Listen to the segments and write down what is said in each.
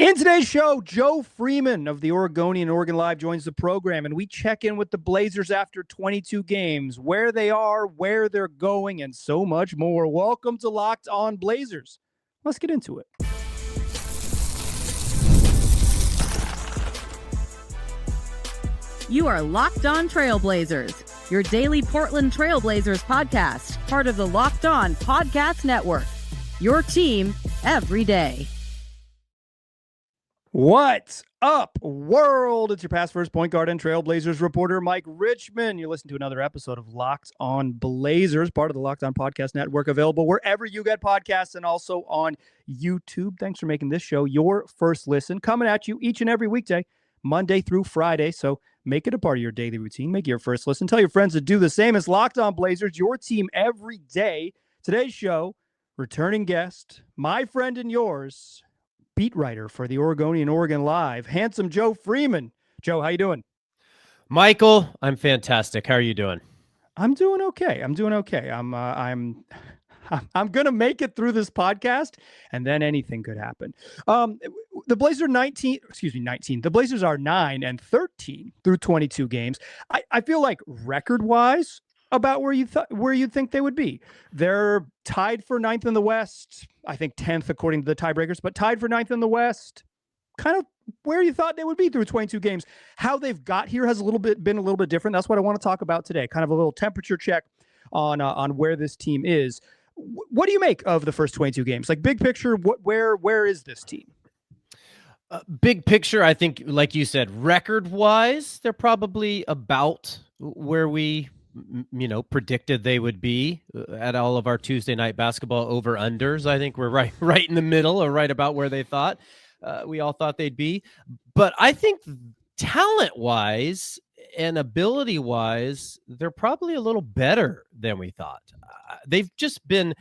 In today's show, Joe Freeman of The Oregonian Oregon Live joins the program, and we check in with the Blazers after 22 games, where they are, where they're going, and so much more. Welcome to Locked On Blazers. Let's get into it. You are Locked On Trailblazers, your daily Portland Trailblazers podcast, part of the Locked On Podcast Network. Your team every day. What's up, world? It's your past first point guard and Trailblazers reporter, Mike Richmond. You listen to another episode of Locked On Blazers, part of the Locked On Podcast Network, available wherever you get podcasts and also on YouTube. Thanks for making this show your first listen, coming at you each and every weekday, Monday through Friday. So make it a part of your daily routine. Make it your first listen. Tell your friends to do the same. As Locked On Blazers, your team every day. Today's show, returning guest, my friend and yours, beat writer for the Oregonian Oregon Live, handsome Joe Freeman. Joe, how you doing? Michael, I'm fantastic. How are you doing? I'm doing okay. I'm going to make it through this podcast, and then anything could happen. The Blazers The Blazers are 9-13 through 22 games. I feel like record-wise, about where you think they would be. They're tied for 9th in the West. I think 10th according to the tiebreakers, but tied for 9th in the West. Kind of where you thought they would be through 22 games. How they've got here has been a little bit different. That's what I want to talk about today. Kind of a little temperature check on where this team is. What do you make of the first 22 games? Like big picture, where is this team? Big picture, I think, like you said, record-wise, they're probably about where we predicted they would be at all of our Tuesday night basketball over-unders. I think we're right in the middle, or right about where they thought we all thought they'd be. But I think talent-wise and ability-wise, they're probably a little better than we thought. They've just been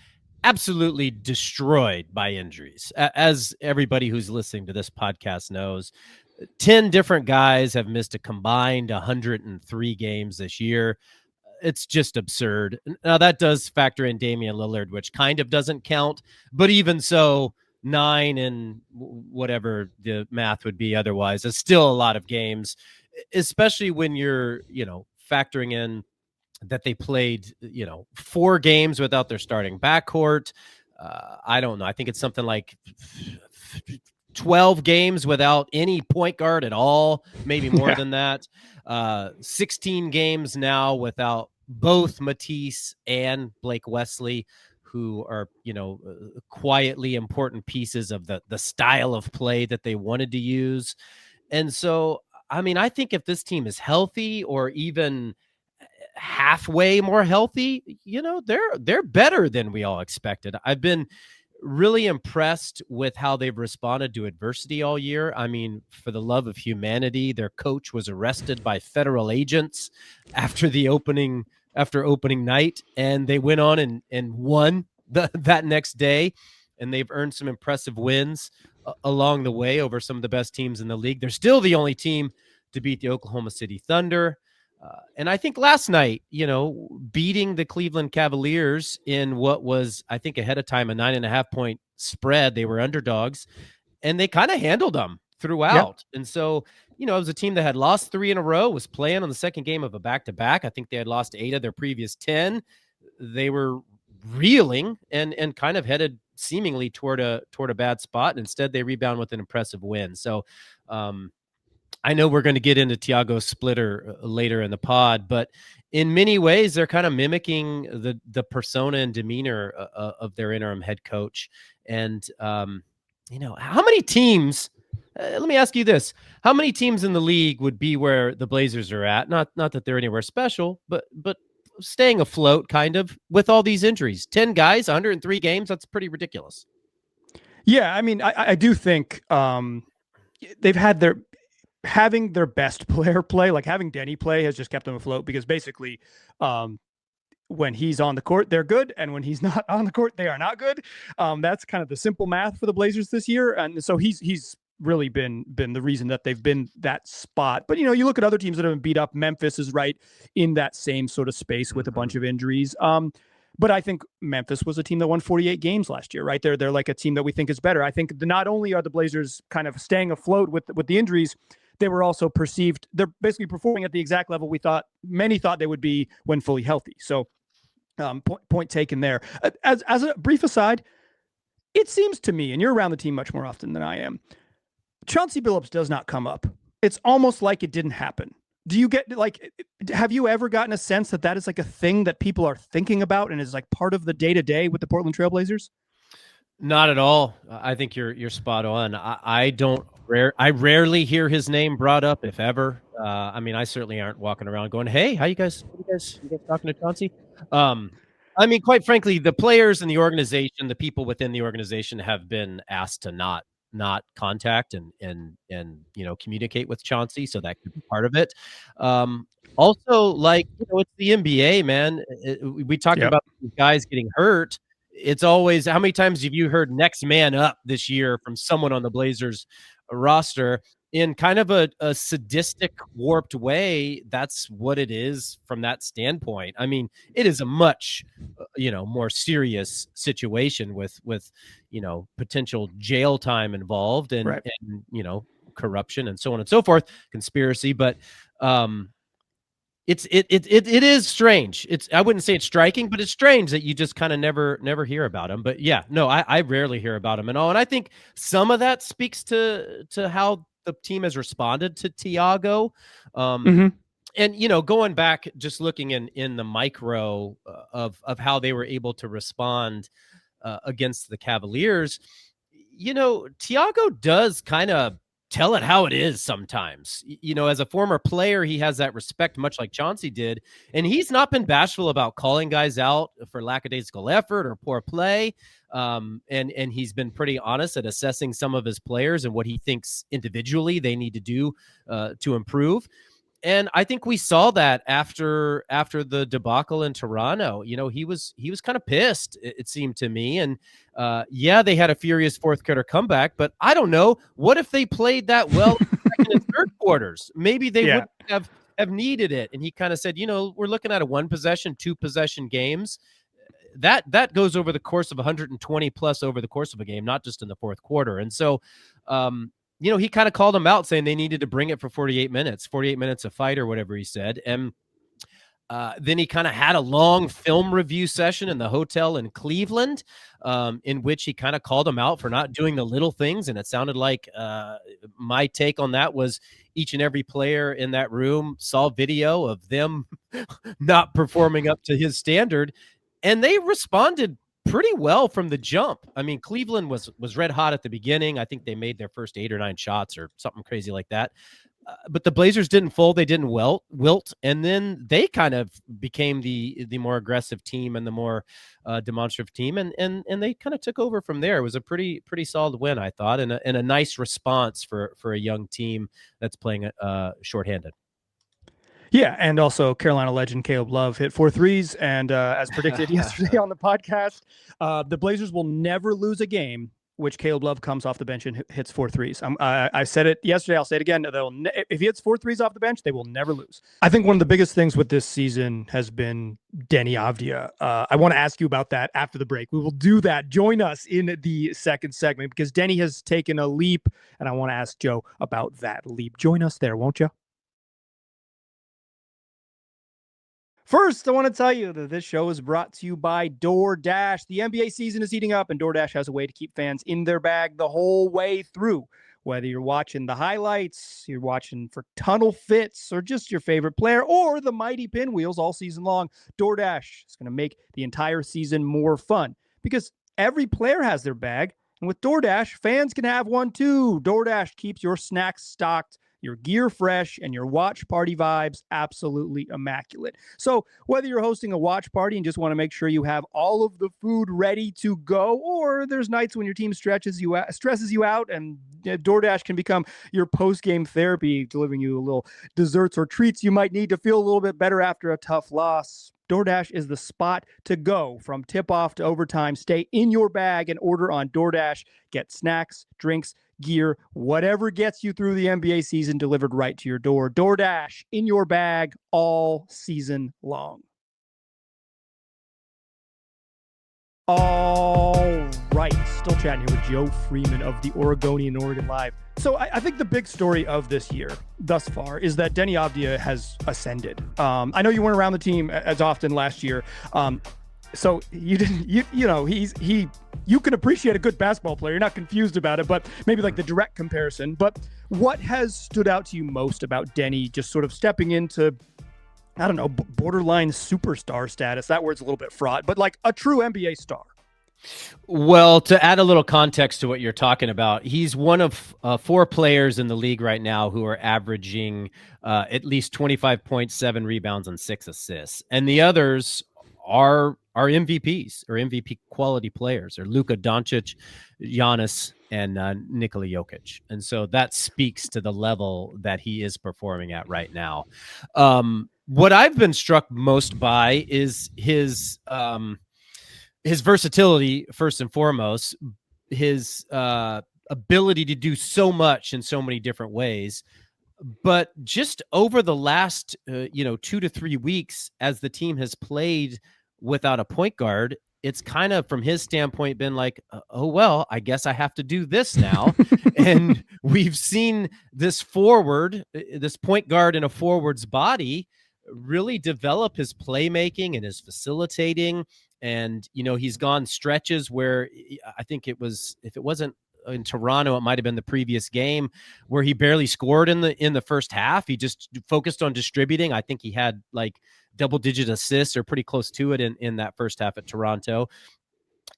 absolutely destroyed by injuries. As everybody who's listening to this podcast knows, 10 different guys have missed a combined 103 games this year. It's just absurd. Now, that does factor in Damian Lillard, which kind of doesn't count. But even so, 9 and whatever the math would be otherwise is still a lot of games, especially when you're, factoring in that they played, 4 games without their starting backcourt. I don't know. I think it's something like 12 games without any point guard at all, maybe more than that. 16 games now without both Matisse and Blake Wesley, who are, quietly important pieces of the style of play that they wanted to use. And so, I think if this team is healthy or even halfway more healthy, they're better than we all expected. I've been really impressed with how they've responded to adversity all year. For the love of humanity, their coach was arrested by federal agents after opening night, and they went on and won that next day, and they've earned some impressive wins along the way over some of the best teams in the league. They're still the only team to beat the Oklahoma City Thunder. And I think last night, beating the Cleveland Cavaliers in what was, I think ahead of time, a 9.5 point spread. They were underdogs, and they kind of handled them throughout. Yep. And so, it was a team that had lost 3 in a row, was playing on the second game of a back-to-back. I think they had lost 8 of their previous 10. They were reeling and kind of headed seemingly toward a bad spot. And instead, they rebound with an impressive win. So, I know we're going to get into Tiago Splitter later in the pod, but in many ways, they're kind of mimicking the persona and demeanor of their interim head coach. And, how many teams, let me ask you this, how many teams in the league would be where the Blazers are at? Not that they're anywhere special, but staying afloat kind of with all these injuries. 10 guys, 103 games, that's pretty ridiculous. Yeah, I do think they've had having their best player play, like having Deni play, has just kept them afloat, because basically when he's on the court, they're good. And when he's not on the court, they are not good. That's kind of the simple math for the Blazers this year. And so he's really been the reason that they've been that spot. But, you look at other teams that have been beat up. Memphis is right in that same sort of space with a bunch of injuries. But I think Memphis was a team that won 48 games last year, right? They're like a team that we think is better. I think not only are the Blazers kind of staying afloat with the injuries, they were also perceived. They're basically performing at the exact level many thought they would be when fully healthy. So point taken there. As a brief aside, it seems to me, and you're around the team much more often than I am, Chauncey Billups does not come up. It's almost like it didn't happen. Do you get have you ever gotten a sense that is like a thing that people are thinking about and is like part of the day-to-day with the Portland Trail Blazers? Not at all. I think you're spot on. I rarely hear his name brought up, if ever. I mean, I certainly aren't walking around going, "Hey, how you guys talking to Chauncey?" I mean, quite frankly, the players in the organization, the people within the organization have been asked to not contact and communicate with Chauncey, so that could be part of it. Also, it's the NBA, man. We talked about guys getting hurt. It's always, how many times have you heard next man up this year from someone on the Blazers roster in kind of a sadistic, warped way? That's what it is from that standpoint. I mean, it is a much, more serious situation with potential jail time involved and corruption and so on and so forth, conspiracy. But it is strange. I wouldn't say it's striking, but it's strange that you just kind of never hear about him. But yeah, no, I rarely hear about him at all. And I think some of that speaks to how the team has responded to Tiago. And, going back, just looking in the micro of how they were able to respond against the Cavaliers, Tiago does kind of tell it how it is sometimes. As a former player, he has that respect, much like Chauncey did. And he's not been bashful about calling guys out for lackadaisical effort or poor play. And he's been pretty honest at assessing some of his players and what he thinks individually they need to do to improve. And I think we saw that after the debacle in Toronto. He was kind of pissed, it seemed to me. And they had a furious fourth quarter comeback, but I don't know. What if they played that well in the second and third quarters? Maybe they wouldn't have needed it. And he kind of said, we're looking at a 1-possession, 2-possession games. That goes over the course of 120 plus over the course of a game, not just in the fourth quarter. And so, he kind of called them out, saying they needed to bring it for 48 minutes a fight or whatever he said. And then he kind of had a long film review session in the hotel in Cleveland, in which he kind of called them out for not doing the little things. And it sounded like my take on that was each and every player in that room saw video of them not performing up to his standard. And they responded pretty well from the jump. I mean, Cleveland was red hot at the beginning. I think they made their first 8 or 9 shots or something crazy like that. But the Blazers didn't fold. They didn't wilt. And then they kind of became the more aggressive team and the more demonstrative team. And they kind of took over from there. It was a pretty solid win, I thought, and a nice response for a young team that's playing shorthanded. Yeah, and also Carolina legend Caleb Love hit 4 threes, and as predicted yesterday on the podcast, the Blazers will never lose a game which Caleb Love comes off the bench and hits 4 threes. I said it yesterday. I'll say it again. If he hits 4 threes off the bench, they will never lose. I think one of the biggest things with this season has been Deni Avdija. I want to ask you about that after the break. We will do that. Join us in the second segment because Deni has taken a leap, and I want to ask Joe about that leap. Join us there, won't you? First, I want to tell you that this show is brought to you by DoorDash. The NBA season is heating up, and DoorDash has a way to keep fans in their bag the whole way through. Whether you're watching the highlights, you're watching for tunnel fits, or just your favorite player, or the mighty pinwheels all season long, DoorDash is going to make the entire season more fun because every player has their bag, and with DoorDash, fans can have one too. DoorDash keeps your snacks stocked, your gear fresh, and your watch party vibes absolutely immaculate. So whether you're hosting a watch party and just want to make sure you have all of the food ready to go, or there's nights when your team stresses you out, and DoorDash can become your post-game therapy, delivering you a little desserts or treats you might need to feel a little bit better after a tough loss. DoorDash is the spot to go. From tip-off to overtime, stay in your bag and order on DoorDash. Get snacks, drinks, gear, whatever gets you through the NBA season delivered right to your door. DoorDash, in your bag all season long. All right, still chatting here with Joe Freeman of the Oregonian, Oregon Live. So I think the big story of this year thus far is that Deni Avdija has ascended. I know you weren't around the team as often last year, so you didn't. You can appreciate a good basketball player. You're not confused about it, but maybe like the direct comparison. But what has stood out to you most about Deni just sort of stepping into, I don't know, borderline superstar status? That word's a little bit fraught, but like a true NBA star. Well, to add a little context to what you're talking about, he's one of 4 players in the league right now who are averaging at least 25 points, 7 rebounds, and 6 assists. And the others are MVPs or MVP quality players, or Luka Doncic, Giannis, and Nikola Jokic. And so that speaks to the level that he is performing at right now. What I've been struck most by is his versatility, first and foremost, his ability to do so much in so many different ways. But just over the last 2 to 3 weeks, as the team has played without a point guard, it's kind of, from his standpoint, been like, oh, well, I guess I have to do this now. And we've seen this point guard in a forward's body really develop his playmaking and his facilitating. And, he's gone stretches where I think if it wasn't in Toronto, it might've been the previous game, where he barely scored in the first half. He just focused on distributing. I think he had like double-digit assists or pretty close to it in that first half at Toronto.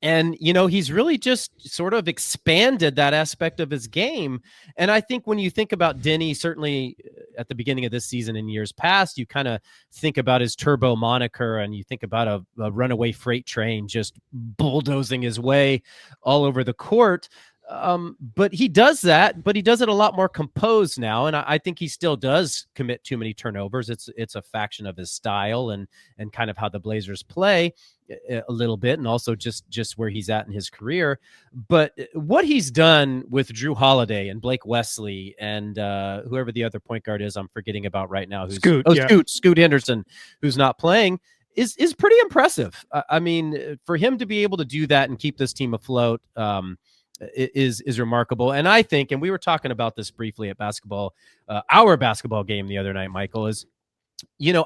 And, he's really just sort of expanded that aspect of his game. And I think when you think about Deni, certainly at the beginning of this season and years past, you kind of think about his turbo moniker, and you think about a runaway freight train just bulldozing his way all over the court. But he does that, but he does it a lot more composed now. And I think he still does commit too many turnovers. It's a faction of his style and kind of how the Blazers play a little bit, and also just where he's at in his career. But what he's done with Drew Holiday and Blake Wesley and whoever the other point guard is, I'm forgetting about right now. Scoot Henderson, who's not playing, is pretty impressive. I mean, for him to be able to do that and keep this team afloat, is remarkable. And I think, and we were talking about this briefly at our basketball game the other night, Michael, is,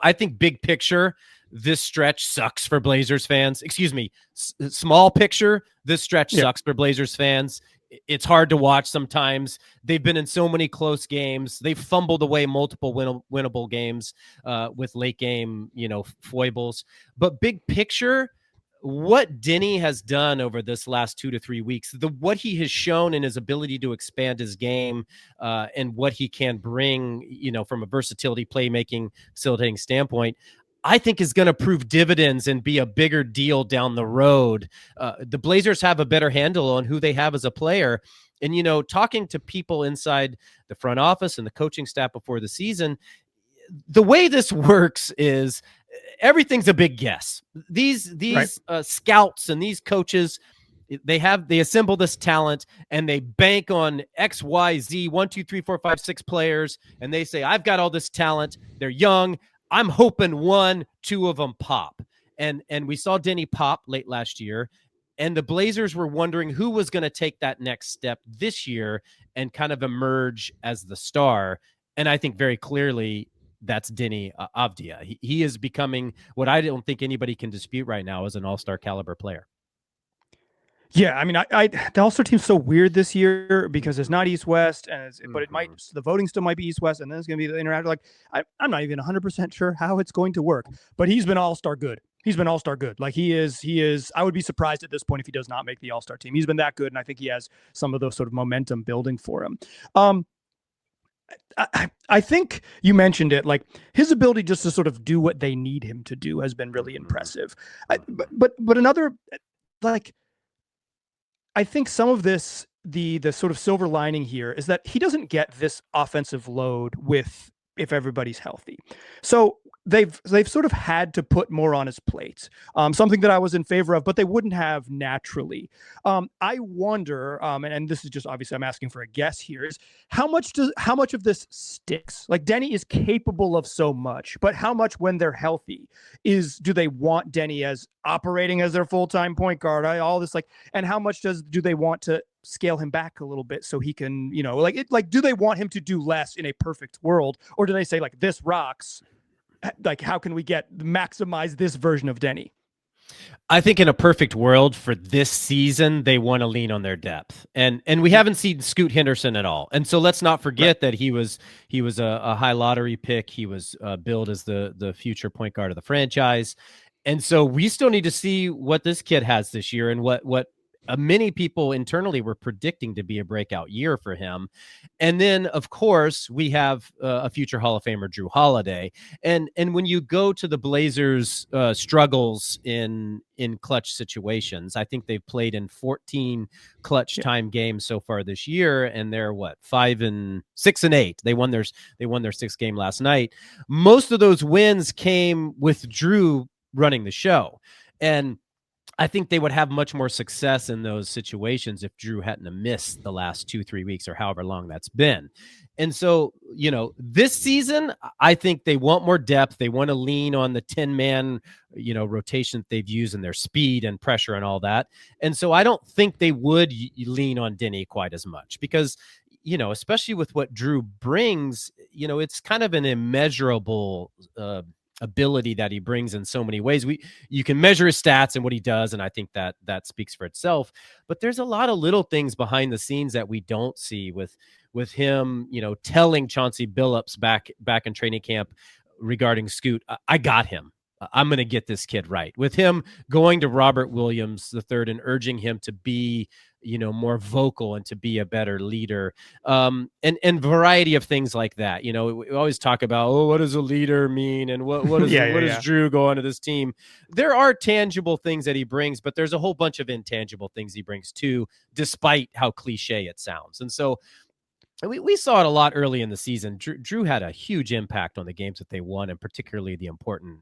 I think big picture, this stretch sucks for Blazers fans. Excuse me, small picture, this stretch sucks for Blazers fans. It's hard to watch sometimes. They've been in so many close games. They've fumbled away multiple winnable games with late game, foibles. But big picture, what Deni has done over this last 2 to 3 weeks, what he has shown in his ability to expand his game and what he can bring, from a versatility, playmaking, facilitating standpoint, I think is going to prove dividends and be a bigger deal down the road. The Blazers have a better handle on who they have as a player. And, talking to people inside the front office and the coaching staff before the season, the way this works is everything's a big guess. These scouts and these coaches, they assemble this talent and they bank on X, Y, Z, 1, 2, 3, 4, 5, 6 players. And they say, I've got all this talent. They're young. I'm hoping 1, 2 of them pop. And we saw Deni pop late last year. And the Blazers were wondering who was going to take that next step this year and kind of emerge as the star. And I think very clearly that's Deni Avdija. He is becoming what I don't think anybody can dispute right now as an all-star caliber player. Yeah, I mean, the All-Star team's so weird this year because it's not East-West, but it might, the voting still might be East-West, and then it's going to be the interactive. Like, I'm not even 100% sure how it's going to work, but he's been All-Star good. He's been All-Star good. Like he is, I would be surprised at this point if he does not make the All-Star team. He's been that good, and I think he has some of those sort of momentum building for him. I think you mentioned it, like his ability just to sort of do what they need him to do has been really impressive. But another, like, I think some of this, the sort of silver lining here is that he doesn't get this offensive load if everybody's healthy. So they've sort of had to put more on his plate, something that I was in favor of, but they wouldn't have naturally. I wonder, and this is just obviously I'm asking for a guess here, is how much of this sticks? Like Deni is capable of so much, but how much when they're healthy do they want Deni as operating as their full-time point guard? All this and how much do they want to scale him back a little bit so he can, do they want him to do less in a perfect world, or do they say this rocks? How can we maximize this version of Deni? I think in a perfect world for this season, they want to lean on their depth, and we haven't seen Scoot Henderson at all. And so let's not forget that he was a high lottery pick. He was billed as the future point guard of the franchise. And so we still need to see what this kid has this year and what many people internally were predicting to be a breakout year for him. And then, of course, we have a future Hall of Famer, Drew Holiday. And when you go to the Blazers' struggles in clutch situations, I think they've played in 14 clutch time games so far this year, and they're 5-6-8. They won their sixth game last night. Most of those wins came with Drew running the show, and I think they would have much more success in those situations if Drew hadn't have missed the last 2-3 weeks or however long that's been. And so, this season, I think they want more depth. They want to lean on the 10-man, rotation that they've used and their speed and pressure and all that. And so I don't think they would lean on Deni quite as much because, especially with what Drew brings, it's kind of an immeasurable ability that he brings in so many ways. You can measure his stats and what he does, and I think that speaks for itself. But there's a lot of little things behind the scenes that we don't see with him, telling Chauncey Billups back in training camp regarding Scoot, I got him. I'm going to get this kid right. With him going to Robert Williams III and urging him to be, more vocal and to be a better leader, and variety of things like that. We always talk about, what does a leader mean? And what does Drew go onto this team? There are tangible things that he brings, but there's a whole bunch of intangible things he brings too, despite how cliche it sounds. And so we saw it a lot early in the season. Drew had a huge impact on the games that they won, and particularly the important,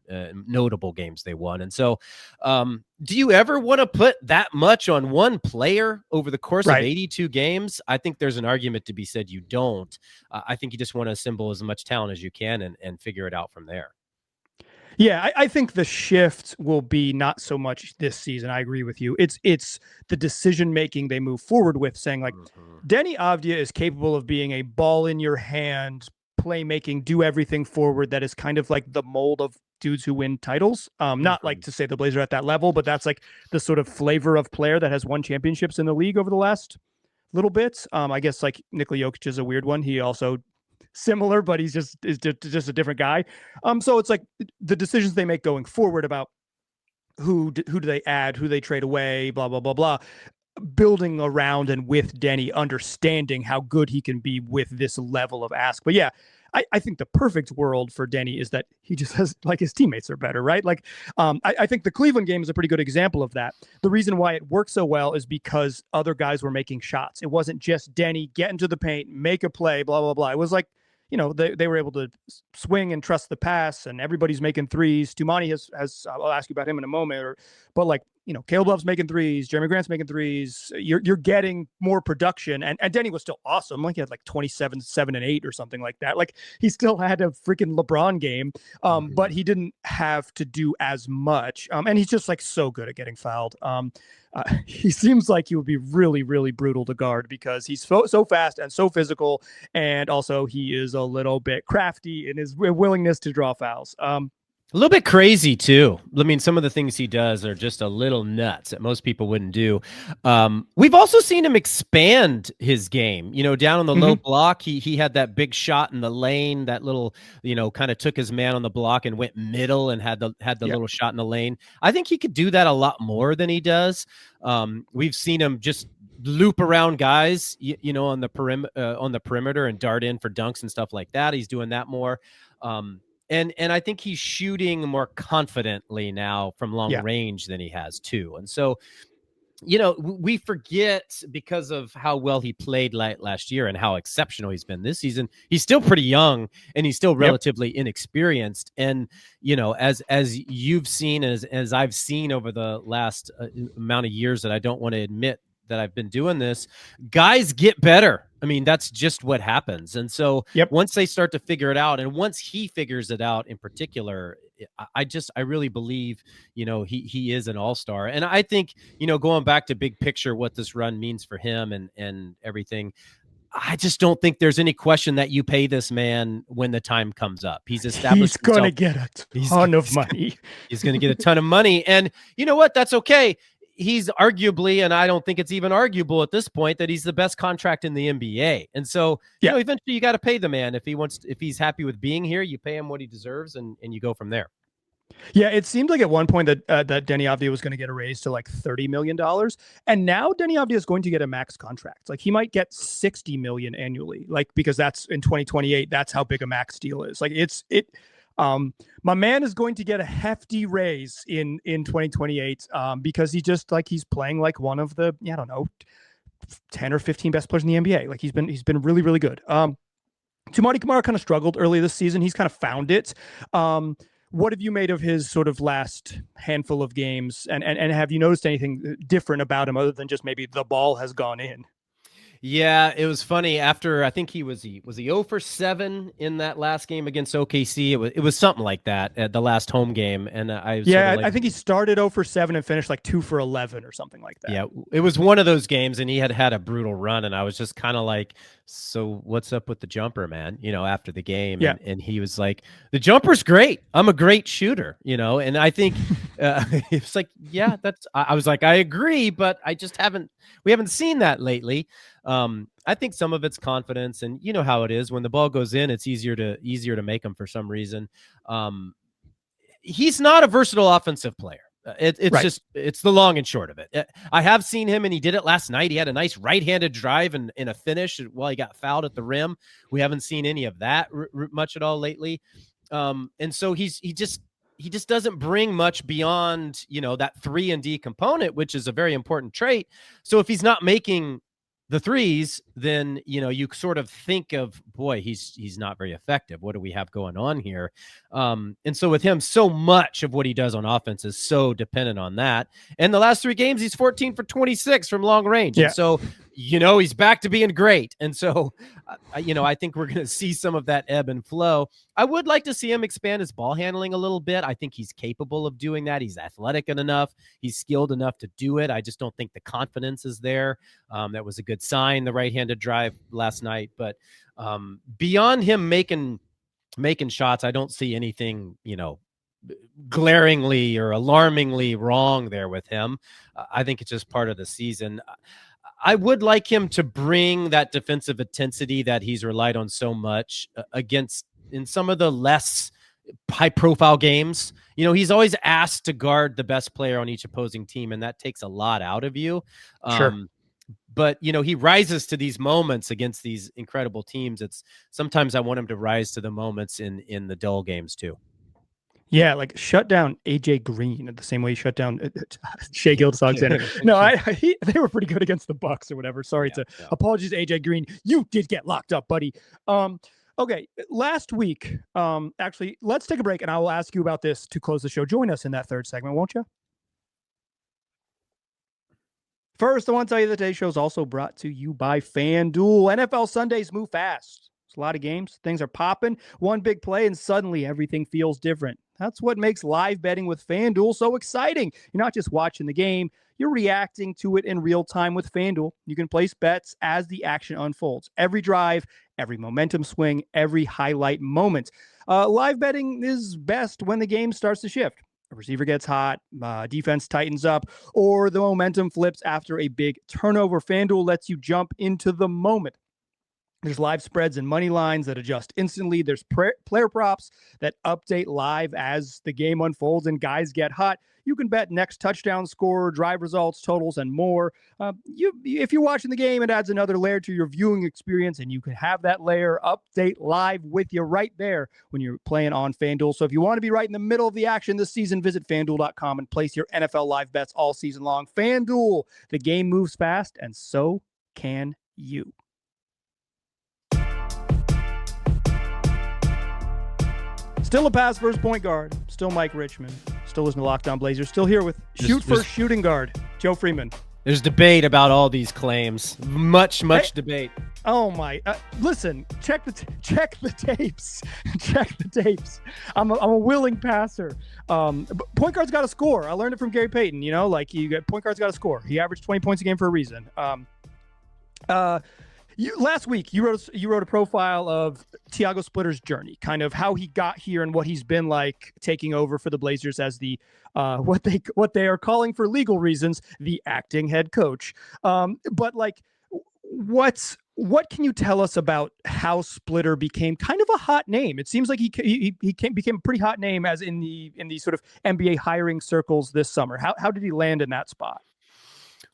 notable games they won. And so do you ever want to put that much on one player over the course of 82 games? I think there's an argument to be said you don't. I think you just want to assemble as much talent as you can and figure it out from there. Yeah, I think the shift will be not so much this season. I agree with you. It's the decision making they move forward with, saying Deni Avdija is capable of being a ball in your hand, playmaking, do everything forward. That is kind of like the mold of dudes who win titles. Not to say the Blazers are at that level, but that's the sort of flavor of player that has won championships in the league over the last little bit. I guess Nikola Jokic is a weird one. He also similar, but he's just a different guy. So it's the decisions they make going forward about who do they add, who they trade away, blah, blah, blah, blah, building around and with Deni, understanding how good he can be with this level of ask. But yeah, I think the perfect world for Deni is that he just has his teammates are better, right? I think the Cleveland game is a pretty good example of that. The reason why it worked so well is because other guys were making shots. It wasn't just Deni get into the paint, make a play, blah, blah, blah. It was they were able to swing and trust the pass, and everybody's making threes. Toumani has I'll ask you about him in a moment, but Caleb Love's making threes, Jeremy Grant's making threes. You're getting more production, and Deni was still awesome. He had 27, 7, and 8 or something like that. He still had a freaking LeBron game, but he didn't have to do as much. And he's just so good at getting fouled. He seems like he would be really, really brutal to guard because he's so fast and so physical, and also he is a little bit crafty in his willingness to draw fouls. A little bit crazy too. I mean, some of the things he does are just a little nuts that most people wouldn't do. We've also seen him expand his game, down on the low block. He had that big shot in the lane, that little, kind of took his man on the block and went middle and had the little shot in the lane. I think he could do that a lot more than he does. We've seen him just loop around guys, on the perimeter and dart in for dunks and stuff like that. He's doing that more. And I think he's shooting more confidently now from long range than he has too. And so we forget because of how well he played last year and how exceptional he's been this season. He's still pretty young and he's still relatively inexperienced. And, as you've seen, as I've seen over the last amount of years that I don't want to admit that I've been doing this, guys get better. I mean, that's just what happens. And so once they start to figure it out, and once he figures it out in particular, I really believe, he is an all-star. And I think, going back to big picture, what this run means for him and everything, I just don't think there's any question that you pay this man when the time comes up. He's established. He's going to get a ton of money. He's going to get a ton of money. And you know what? That's okay. He's arguably, and I don't think it's even arguable at this point, that he's the best contract in the NBA. And so, eventually you got to pay the man. If he's happy with being here, you pay him what he deserves and you go from there. Yeah, it seemed like at one point that Deni Avdija was going to get a raise to like $30 million. And now Deni Avdija is going to get a max contract. Like he might get $60 million annually, like, because that's in 2028. That's how big a max deal is. Like my man is going to get a hefty raise in 2028 because he's playing like one of the, 10 or 15 best players in the NBA. Like he's been really, really good. Toumani Camara kind of struggled early this season. He's kind of found it. What have you made of his sort of last handful of games? And have you noticed anything different about him other than just maybe the ball has gone in? Yeah, it was funny. After I think he was 0 for 7 in that last game against OKC. It was something like that at the last home game. And I think he started 0 for 7 and finished like 2 for 11 or something like that. Yeah, it was one of those games, and he had a brutal run, and I was just kind of like, so what's up with the jumper, man? After the game, and he was like, the jumper's great. I'm a great shooter, and I think it's like, yeah, I was like, I agree, but we haven't seen that lately. I think some of it's confidence, and you know how it is when the ball goes in, it's easier to make them for some reason. He's not a versatile offensive player. It's the long and short of it. I have seen him, and he did it last night. He had a nice right-handed drive and a finish while he got fouled at the rim. We haven't seen any of that much at all lately. And so he just doesn't bring much beyond, that 3-and-D component, which is a very important trait. So if he's not making the threes, then, you sort of think of, boy, he's not very effective. What do we have going on here? And so with him, so much of what he does on offense is so dependent on that. And the last 3 games, he's 14 for 26 from long range. Yeah. And so, he's back to being great. And so, I think we're going to see some of that ebb and flow. I would like to see him expand his ball handling a little bit. I think he's capable of doing that. He's athletic enough. He's skilled enough to do it. I just don't think the confidence is there. That was a good sign, the right-handed drive last night. But beyond him making shots, I don't see anything, glaringly or alarmingly wrong there with him. I think it's just part of the season. I would like him to bring that defensive intensity that he's relied on so much in some of the less high-profile games. He's always asked to guard the best player on each opposing team, and that takes a lot out of you. Sure. But, he rises to these moments against these incredible teams. Sometimes I want him to rise to the moments in the dull games too. Yeah, like shut down AJ Green the same way you shut down Shai Gilgeous-Alexander. No, they were pretty good against the Bucks or whatever. Sorry apologies to AJ Green. You did get locked up, buddy. Okay, last week, actually, let's take a break and I will ask you about this to close the show. Join us in that third segment, won't you? First, I want to tell you that today's show is also brought to you by FanDuel. NFL Sundays move fast. It's a lot of games. Things are popping. One big play, and suddenly everything feels different. That's what makes live betting with FanDuel so exciting. You're not just watching the game. You're reacting to it in real time with FanDuel. You can place bets as the action unfolds. Every drive, every momentum swing, every highlight moment. Live betting is best when the game starts to shift. A receiver gets hot, defense tightens up, or the momentum flips after a big turnover. FanDuel lets you jump into the moment. There's live spreads and money lines that adjust instantly. There's player props that update live as the game unfolds and guys get hot. You can bet next touchdown score, drive results, totals, and more. If you're watching the game, it adds another layer to your viewing experience, and you can have that layer update live with you right there when you're playing on FanDuel. So if you want to be right in the middle of the action this season, visit FanDuel.com and place your NFL live bets all season long. FanDuel, the game moves fast, and so can you. Still a pass first point guard. Still Mike Richmond. Still listening to Locked On Blazers. Still here with first shooting guard, Joe Freeman. There's debate about all these claims. Much debate. Oh my! Listen, check the tapes. Check the tapes. I'm a willing passer. Point guard's got to score. I learned it from Gary Payton. You know, like point guard's got to score. He averaged 20 points a game for a reason. Last week, you wrote a profile of Tiago Splitter's journey, kind of how he got here and what he's been like taking over for the Blazers as the what they are calling for legal reasons the acting head coach. But like, what can you tell us about how Splitter became kind of a hot name? It seems like he became a pretty hot name as in the sort of NBA hiring circles this summer. How did he land in that spot?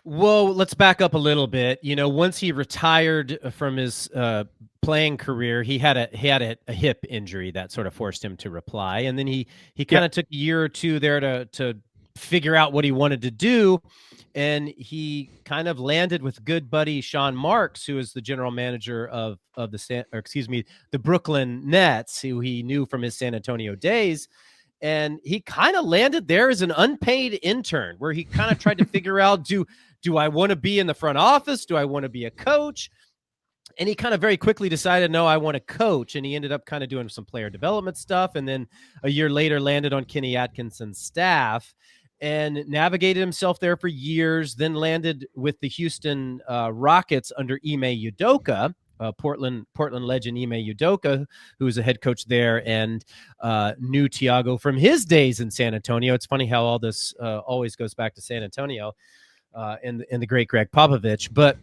Well, let's back up a little bit. You know, once he retired from his playing career, he had a hip injury that sort of forced him to reply, and then he kind of took a year or two there to figure out what he wanted to do, and he kind of landed with good buddy Sean Marks, who is the general manager of the Brooklyn Nets, who he knew from his San Antonio days. And he kind of landed there as an unpaid intern where he kind of tried to figure out, do I want to be in the front office? Do I want to be a coach? And he kind of very quickly decided, no, I want to coach. And he ended up kind of doing some player development stuff. And then a year later landed on Kenny Atkinson's staff and navigated himself there for years, then landed with the Houston Rockets under Ime Udoka. Portland legend Ime Udoka, who was a head coach there and knew Tiago from his days in San Antonio. It's funny how all this always goes back to San Antonio and the great Greg Popovich. But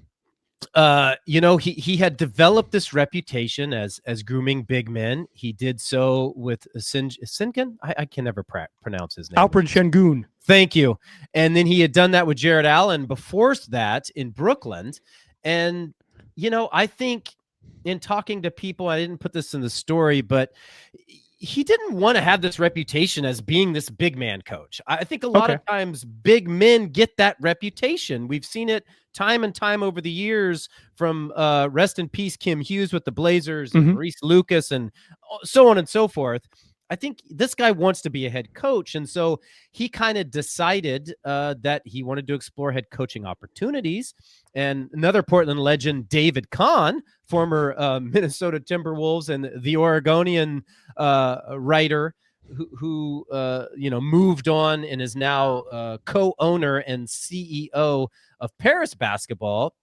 he had developed this reputation as grooming big men. He did so with Sinkin. I can never pronounce his name. Alperen Şengün. Thank you. And then he had done that with Jared Allen before that in Brooklyn. And I think in talking to people, I didn't put this in the story, but he didn't want to have this reputation as being this big man coach. I think a lot of times big men get that reputation. We've seen it time and time over the years from rest in peace, Kim Hughes with the Blazers, and Maurice Lucas, and so on and so forth. I think this guy wants to be a head coach. And so he kind of decided that he wanted to explore head coaching opportunities. And another Portland legend, David Kahn, former Minnesota Timberwolves and the Oregonian writer who moved on and is now co-owner and CEO of Paris basketball.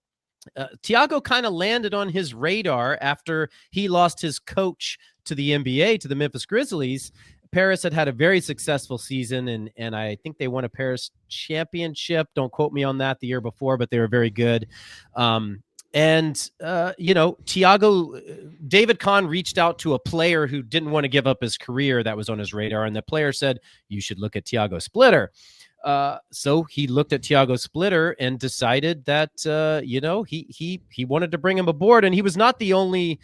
Tiago kind of landed on his radar after he lost his coach to the NBA, to the Memphis Grizzlies. Paris had a very successful season, and I think they won a Paris championship. Don't quote me on that the year before, but they were very good. Tiago, David Kahn reached out to a player who didn't want to give up his career that was on his radar, and the player said, you should look at Tiago Splitter. So he looked at Tiago Splitter and decided that, he wanted to bring him aboard, and he was not the only,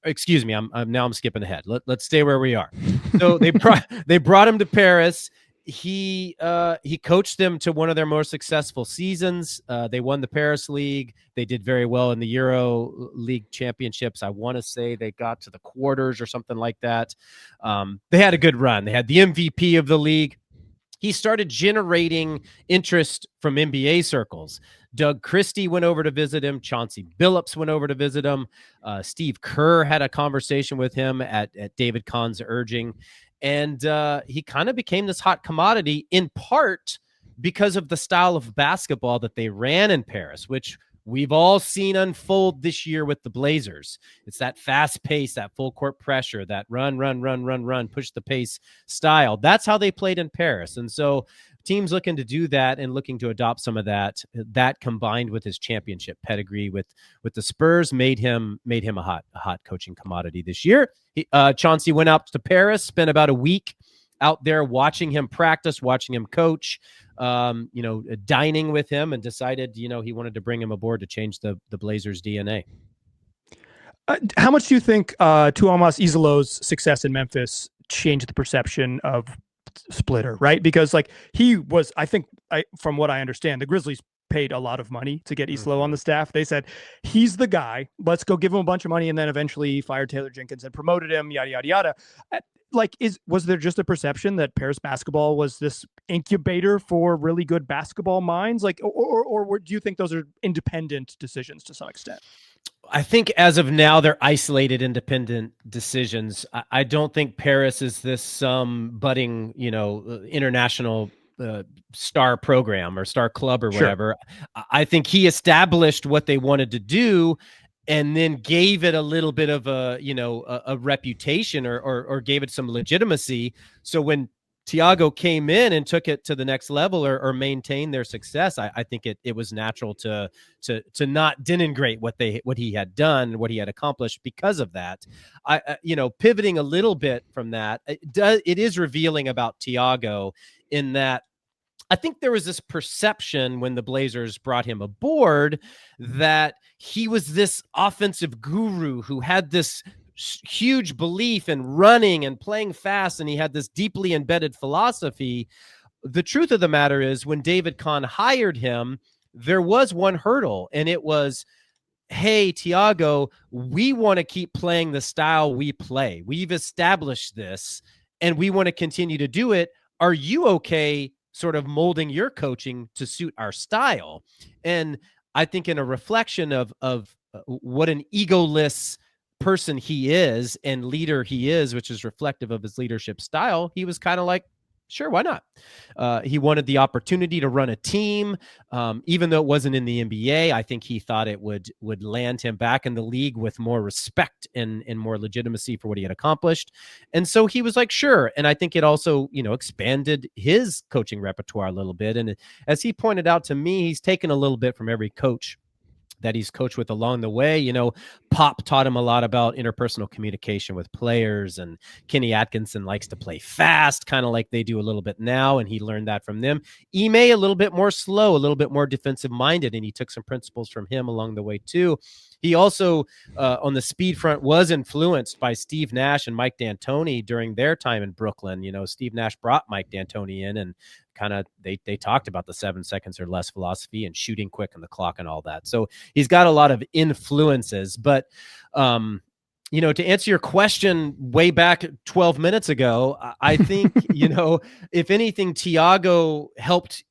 excuse me, I'm skipping ahead. Let's stay where we are. So they brought him to Paris. He coached them to one of their more successful seasons. They won the Paris League. They did very well in the Euro League championships. I want to say they got to the quarters or something like that. They had a good run. They had the MVP of the league. He started generating interest from NBA circles. Doug Christie went over to visit him. Chauncey Billups went over to visit him. Steve Kerr had a conversation with him at David Kahn's urging. And he kind of became this hot commodity in part because of the style of basketball that they ran in Paris, which we've all seen unfold this year with the Blazers. It's that fast pace, that full court pressure, that run, push the pace style. That's how they played in Paris. And so teams looking to do that and looking to adopt some of that combined with his championship pedigree with the Spurs made him a hot coaching commodity this year. Chauncey went out to Paris, spent about a week out there watching him practice, watching him coach, dining with him, and decided, he wanted to bring him aboard to change the Blazers DNA. How much do you think Tuomas Isolos's success in Memphis changed the perception of Splitter, right? Because he was, from what I understand, the Grizzlies paid a lot of money to get Isolo on the staff. They said, he's the guy, let's go give him a bunch of money, and then eventually fired Taylor Jenkins and promoted him, yada, yada, yada. Was there just a perception that Paris basketball was this incubator for really good basketball minds? Or do you think those are independent decisions to some extent? I think as of now, they're isolated, independent decisions. I don't think Paris is this budding, international star program or star club or whatever. Sure. I think he established what they wanted to do and then gave it a little bit of a reputation or gave it some legitimacy. So when Tiago came in and took it to the next level or maintained their success, I think it was natural to not denigrate what he had done, what he had accomplished because of that. Pivoting a little bit from that, it is revealing about Tiago in that I think there was this perception when the Blazers brought him aboard that he was this offensive guru who had this huge belief in running and playing fast, and he had this deeply embedded philosophy. The truth of the matter is, when David Kahn hired him, there was one hurdle, and it was, hey, Tiago, we want to keep playing the style we play. We've established this, and we want to continue to do it. Are you okay sort of molding your coaching to suit our style? And I think in a reflection of what an egoless person he is and leader he is, which is reflective of his leadership style, he was kind of like, sure, why not? He wanted the opportunity to run a team, even though it wasn't in the NBA. I think he thought it would land him back in the league with more respect and more legitimacy for what he had accomplished. And so he was like, sure. And I think it also, expanded his coaching repertoire a little bit. And as he pointed out to me, he's taken a little bit from every coach that he's coached with along the way. Pop taught him a lot about interpersonal communication with players, and Kenny Atkinson likes to play fast, kind of like they do a little bit now, and he learned that from them. Ime, a little bit more slow, a little bit more defensive minded, and he took some principles from him along the way too. He also, on the speed front, was influenced by Steve Nash and Mike D'Antoni during their time in Brooklyn. Steve Nash brought Mike D'Antoni in, and kind of they talked about the 7 seconds or less philosophy and shooting quick on the clock and all that. So he's got a lot of influences. But to answer your question way back 12 minutes ago, I think if anything, Tiago helped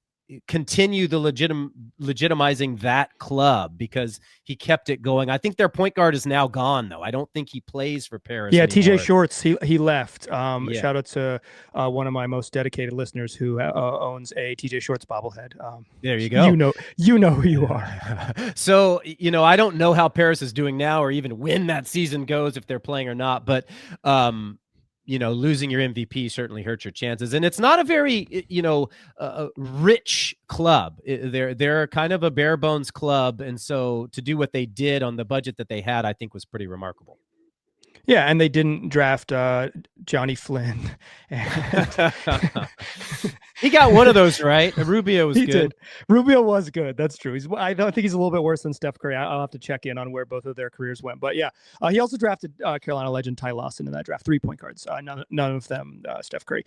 continue the legitimizing that club because he kept it going. I think their point guard is now gone, though. I don't think he plays for Paris anymore. TJ Shorts, he left. Shout out to one of my most dedicated listeners who owns a TJ Shorts bobblehead. There you go. You know who you are. So, I don't know how Paris is doing now or even when that season goes, if they're playing or not, but losing your MVP certainly hurts your chances. And it's not a very, rich club. They're kind of a bare bones club. And so to do what they did on the budget that they had, I think was pretty remarkable. Yeah, and they didn't draft Johnny Flynn. He got one of those right. Rubio was good. Did. Rubio was good. That's true. I don't think he's a little bit worse than Steph Curry. I'll have to check in on where both of their careers went. But yeah, he also drafted Carolina legend Ty Lawson in that draft. 3 point guards. None of them Steph Curry.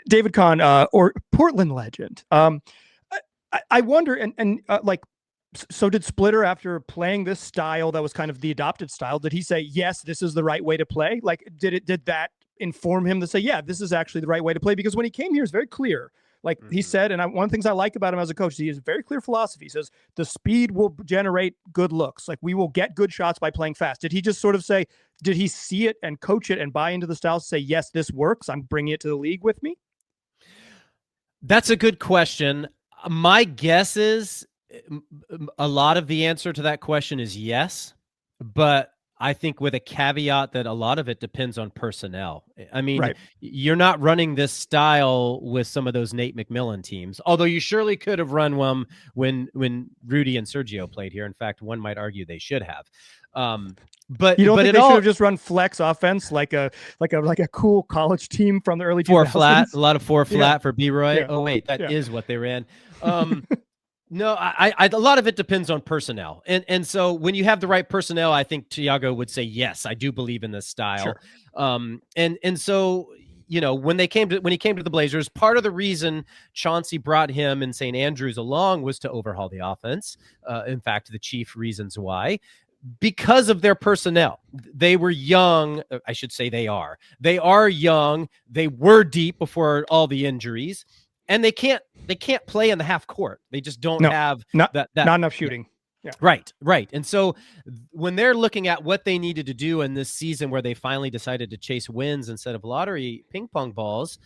David Kahn, or Portland legend. I wonder, and so did Splitter, after playing this style that was kind of the adopted style, did he say, yes, this is the right way to play? Did that inform him to say, yeah, this is actually the right way to play? Because when he came here, it's very clear. He said, and one of the things I like about him as a coach, he has a very clear philosophy. He says, the speed will generate good looks. We will get good shots by playing fast. Did he just sort of say, did he see it and coach it and buy into the style to say, yes, this works, I'm bringing it to the league with me? That's a good question. My guess is A lot of the answer to that question is yes, but I think with a caveat that a lot of it depends on personnel. I mean, Right. you're not running this style with some of those Nate McMillan teams, although you surely could have run one when Rudy and Sergio played here. In fact, one might argue they should have. But You don't but think it they should all have just run flex offense like a cool college team from the early 2000s? four flat, a lot of four flat Yeah. for B-Roy. Yeah. Oh wait, that Yeah. is what they ran. No, a lot of it depends on personnel. And so when you have the right personnel, I think Tiago would say, yes, I do believe in this style. Sure. And so, when he came to the Blazers, part of the reason Chauncey brought him and St. Andrews along was to overhaul the offense. In fact, the chief reasons why, because of their personnel. They were young. I should say they are young. They were deep before all the injuries. And they can't play in the half court. They just don't have not that enough shooting. Yeah. Right. And so when they're looking at what they needed to do in this season where they finally decided to chase wins instead of lottery ping pong balls,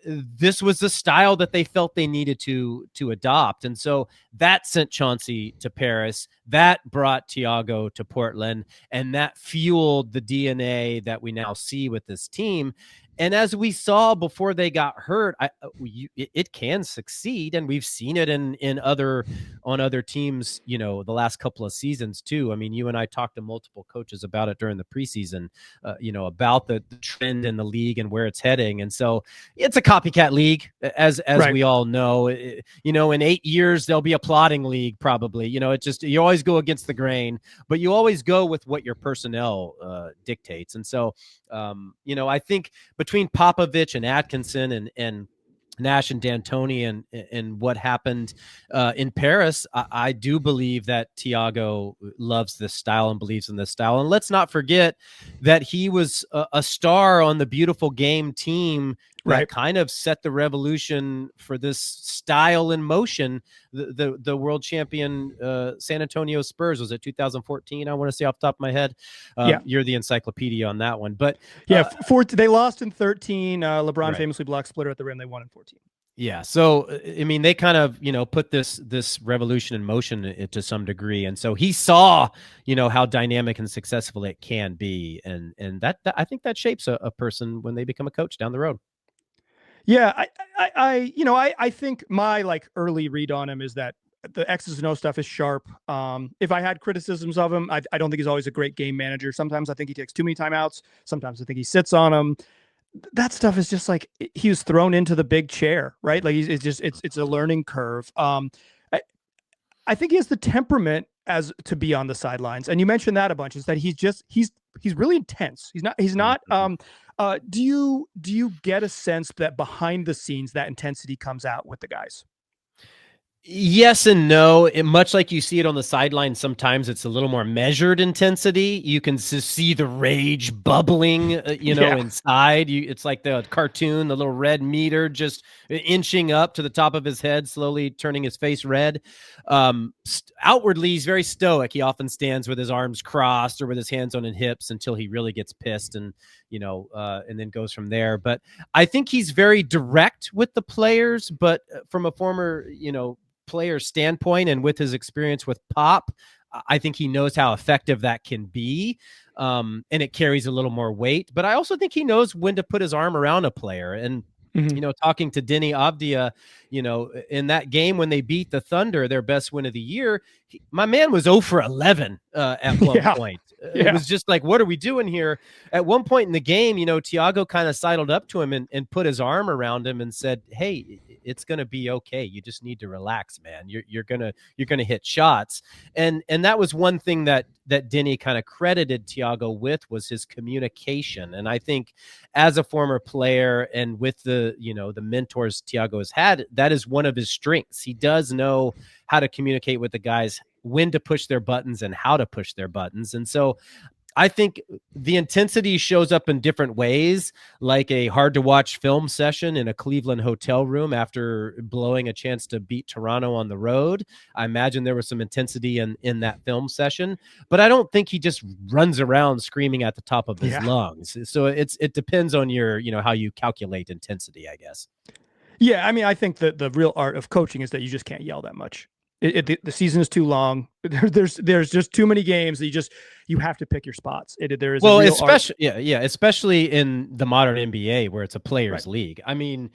this was the style that they felt they needed to adopt. And so that sent Chauncey to Paris. That brought Tiago to Portland. And that fueled the DNA that we now see with this team. And as we saw before they got hurt, it can succeed, and we've seen it on other teams, the last couple of seasons too. I mean, you and I talked to multiple coaches about it during the preseason, about the trend in the league and where it's heading. And so it's a copycat league, as right. We all know. In 8 years there'll be a plotting league probably. It's just you always go against the grain, but you always go with what your personnel dictates. And so, I think between Popovich and Atkinson and Nash and D'Antoni and what happened in Paris, I do believe that Tiago loves this style and believes in this style. And let's not forget that he was a star on the Beautiful Game team that kind of set the revolution for this style in motion. The world champion San Antonio Spurs, was it 2014? I want to say off the top of my head. You're the encyclopedia on that one. But they lost in 13. LeBron famously blocked Splitter at the rim. They won in 14. Yeah. So, I mean, they kind of, put this revolution in motion to some degree. And so he saw, how dynamic and successful it can be. And that I think that shapes a person when they become a coach down the road. Yeah. I think my early read on him is that the X's and O stuff is sharp. If I had criticisms of him, I don't think he's always a great game manager. Sometimes I think he takes too many timeouts. Sometimes I think he sits on them. That stuff is just he was thrown into the big chair, right? It's a learning curve. I think he has the temperament to be on the sidelines. And you mentioned that a bunch, is that he's really intense. He's not, do you get a sense that behind the scenes, that intensity comes out with the guys? Yes and no. Much like you see it on the sideline, sometimes it's a little more measured intensity. You can see the rage bubbling, inside. It's like the cartoon, the little red meter just inching up to the top of his head, slowly turning his face red. Outwardly, he's very stoic. He often stands with his arms crossed or with his hands on his hips until he really gets pissed and then goes from there. But I think he's very direct with the players, but from a former, player standpoint and with his experience with Pop, I think he knows how effective that can be. And it carries a little more weight, but I also think he knows when to put his arm around a player. And, talking to Deni Avdija, in that game when they beat the Thunder, their best win of the year, my man was 0 for 11 at one point. It was just like, what are we doing here? At one point in the game, Tiago kind of sidled up to him and put his arm around him and said, hey, it's going to be okay. You just need to relax, man. You're going to hit shots. And that was one thing that Deni kind of credited Tiago with, was his communication. And I think as a former player and with the mentors Tiago has had, that is one of his strengths. He does know how to communicate with the guys, when to push their buttons and how to push their buttons. And so I think the intensity shows up in different ways, like a hard to watch film session in a Cleveland hotel room after blowing a chance to beat Toronto on the road. I imagine there was some intensity in that film session, but I don't think he just runs around screaming at the top of his lungs. So it depends on your, how you calculate intensity, I guess. Yeah. I mean, I think that the real art of coaching is that you just can't yell that much. The season is too long. There's just too many games that you have to pick your spots. There is especially in the modern NBA where it's a players' league. I mean,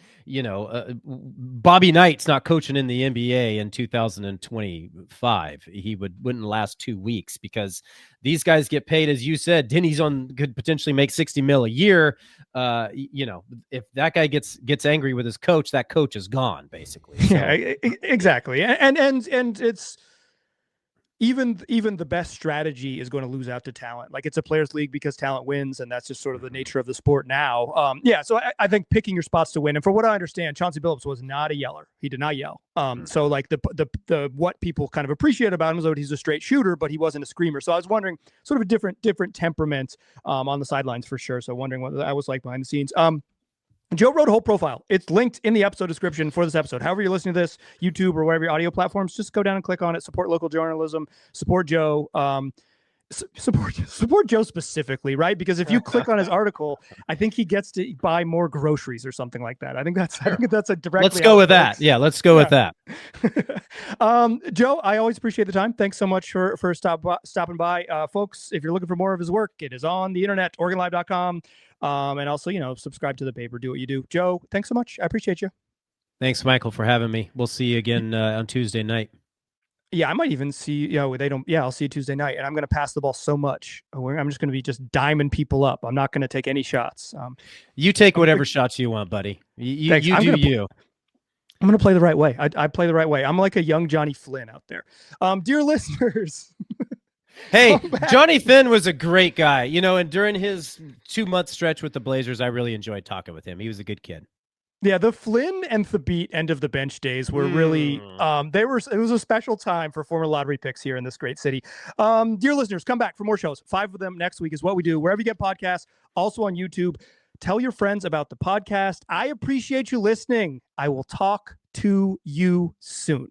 Bobby Knight's not coaching in the NBA in 2025. He wouldn't last 2 weeks because these guys get paid, as you said. Denny's could potentially make $60 million a year. If that guy gets angry with his coach, that coach is gone basically. So. Yeah, exactly. And it's even the best strategy is going to lose out to talent. Like, it's a players league because talent wins, and that's just sort of the nature of the sport now. So I think picking your spots to win. And for what I understand, Chauncey Billups was not a yeller. He did not yell. So like the what people kind of appreciate about him is that he's a straight shooter, but he wasn't a screamer. So I was wondering, sort of a different temperament on the sidelines for sure. So wondering what that was like behind the scenes. Joe wrote a whole profile. It's linked in the episode description for this episode. However you're listening to this, YouTube or whatever your audio platforms, just go down and click on it. Support local journalism. Support Joe. Support Joe specifically, right? Because if you click on his article, I think he gets to buy more groceries or something like that. I think that's a direct. Let's go with that. Yeah, let's go with that. Joe, I always appreciate the time. Thanks so much for stopping by, folks. If you're looking for more of his work, it is on the internet, OregonLive.com. And also, subscribe to the paper, do what you do. Joe, thanks so much. I appreciate you. Thanks, Michael, for having me. We'll see you again on Tuesday night. Yeah, I might even see, I'll see you Tuesday night, and I'm going to pass the ball so much. I'm just going to be just diming people up. I'm not going to take any shots. You take whatever shots you want, buddy. You do you. I'm going to play the right way. I play the right way. I'm like a young Johnny Flynn out there. Dear listeners. Hey, Johnny Flynn was a great guy, and during his 2-month stretch with the Blazers, I really enjoyed talking with him. He was a good kid. Yeah, the Flynn and Thabit end of the bench days were really, it was a special time for former lottery picks here in this great city. Dear listeners, come back for more shows. 5 of them next week is what we do, wherever you get podcasts, also on YouTube. Tell your friends about the podcast. I appreciate you listening. I will talk to you soon.